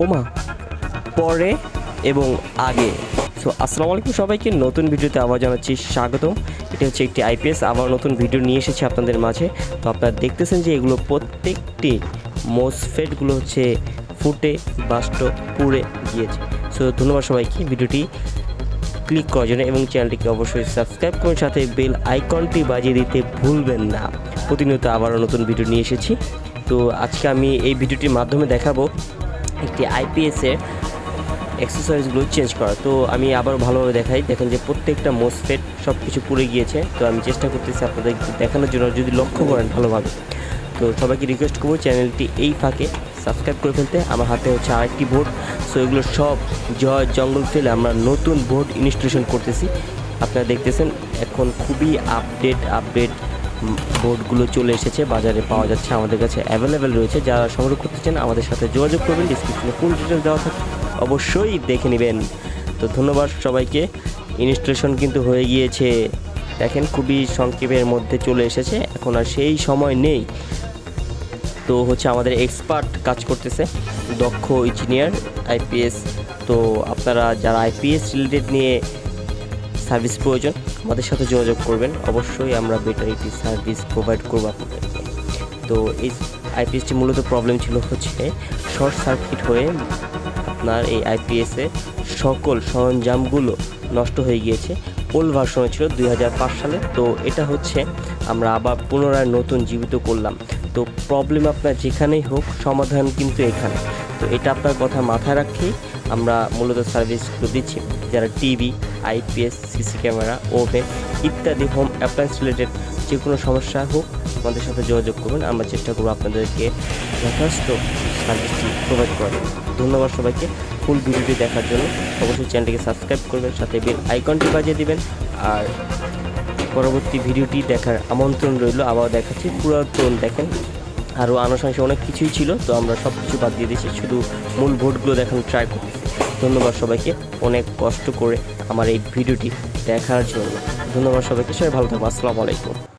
ওমা পরে এবং আগে। সো আসসালামু আলাইকুম সবাইকে, নতুন ভিডিওতে আবার জানাচ্ছি স্বাগতম। এটা হচ্ছে একটি আইপিএস আবার নতুন ভিডিও নিয়ে এসেছি আপনাদের মাঝে। তো আপনারা দেখতেছেন যে এগুলো প্রত্যেকটি মোসফেটগুলো হচ্ছে ফুটে বাস্ট পুড়ে গিয়েছে। সো ধন্যবাদ সবাইকে ভিডিওটি ক্লিক করার জন্য এবং চ্যানেলটিকে অবশ্যই সাবস্ক্রাইব করুন, সাথে বেল আইকনটি বাজিয়ে দিতে ভুলবেন না। প্রতিনিয়ত আবারও নতুন ভিডিও নিয়ে এসেছি। তো আজকে আমি এই ভিডিওটির মাধ্যমে দেখাবো একটি আইপিএসের অ্যাক্সেসরিজগুলো চেঞ্জ করা। তো আমি আবার ভালোভাবে দেখাই। দেখেন যে প্রত্যেকটা মোসফেট সব কিছু পুড়ে গিয়েছে। তো আমি চেষ্টা করতেছি আপনাদের দেখানোর জন্য, যদি লক্ষ্য করেন ভালোভাবে। তো সবাইকে রিকোয়েস্ট করবো চ্যানেলটি এই ফাঁকে সাবস্ক্রাইব করে ফেলতে। আমার হাতে হচ্ছে আরেকটি বোর্ড। সো এগুলো সব জঙ্গল ফেলে আমরা নতুন বোর্ড ইনস্টলেশন করতেছি। আপনারা দেখতেছেন এখন খুবই আপডেট বোর্ডগুলো চলে এসেছে, বাজারে পাওয়া যাচ্ছে, আমাদের কাছে অ্যাভেলেবেল রয়েছে। যারা সংগ্রহ করতে চান আমাদের সাথে যোগাযোগ করবেন, ডিসক্রিপশনে ফুল ডিটেলস দেওয়া থাকে, অবশ্যই দেখে নেবেন। তো ধন্যবাদ সবাইকে। ইনস্টলেশন কিন্তু হয়ে গিয়েছে, দেখেন খুবই সংক্ষেপের মধ্যে চলে এসেছে। এখন আর সেই সময় নেই। তো হচ্ছে আমাদের এক্সপার্ট কাজ করতেছে, দক্ষ ইঞ্জিনিয়ার আইপিএস। তো আপনারা যারা আইপিএস রিলেটেড নিয়ে সার্ভিস প্রয়োজন আমাদের সাথে যোগাযোগ করবেন, অবশ্যই আমরা বেটার একটি সার্ভিস প্রোভাইড করবো আপনাদেরকে। তো এই আইপিএসটি মূলত প্রবলেম ছিল হচ্ছে শর্ট সার্কিট হয়ে আপনার এই আইপিএসে সকল সরঞ্জামগুলো নষ্ট হয়ে গিয়েছে। ওল্ড ভার্সনে ছিল 2005 সালে। তো এটা হচ্ছে আমরা আবার পুনরায় নতুন জীবিত করলাম। তো প্রবলেম আপনার যেখানেই হোক, সমাধান কিন্তু এখানে। তো এটা আপনার কথা মাথায় রাখেই আমরা মূলত সার্ভিসগুলো দিচ্ছি। যারা TV, IPS, CC camera, oven ইত্যাদি হোম অ্যাপ্লায়েন্স রিলেটেড যে কোনো সমস্যা হোক আমাদের সাথে যোগাযোগ করবেন। আমরা চেষ্টা করবো আপনাদেরকে যথেষ্ট সার্ভিসটি প্রোভাইড করার। ধন্যবাদ সবাইকে ফুল ভিডিওটি দেখার জন্য। অবশ্যই চ্যানেলটিকে সাবস্ক্রাইব করবেন, সাথে বেল আইকনটি বাজিয়ে দিবেন। আর পরবর্তী ভিডিওটি দেখার আমন্ত্রণ রইল। আবার দেখাচ্ছি, পুরাতন দেখেন আরও আনুষঙ্গিক অনেক কিছুই ছিল। তো আমরা সব কিছু বাদ দিয়ে দিয়েছি, শুধু মূল বোর্ডগুলো দেখানোর ট্রাই করতেছি। ধন্যবাদ সবাইকে অনেক কষ্ট করে আমার এই ভিডিওটি দেখার জন্য। ধন্যবাদ সবাইকে, সবাই ভালো থাকবো। আসসালামু আলাইকুম।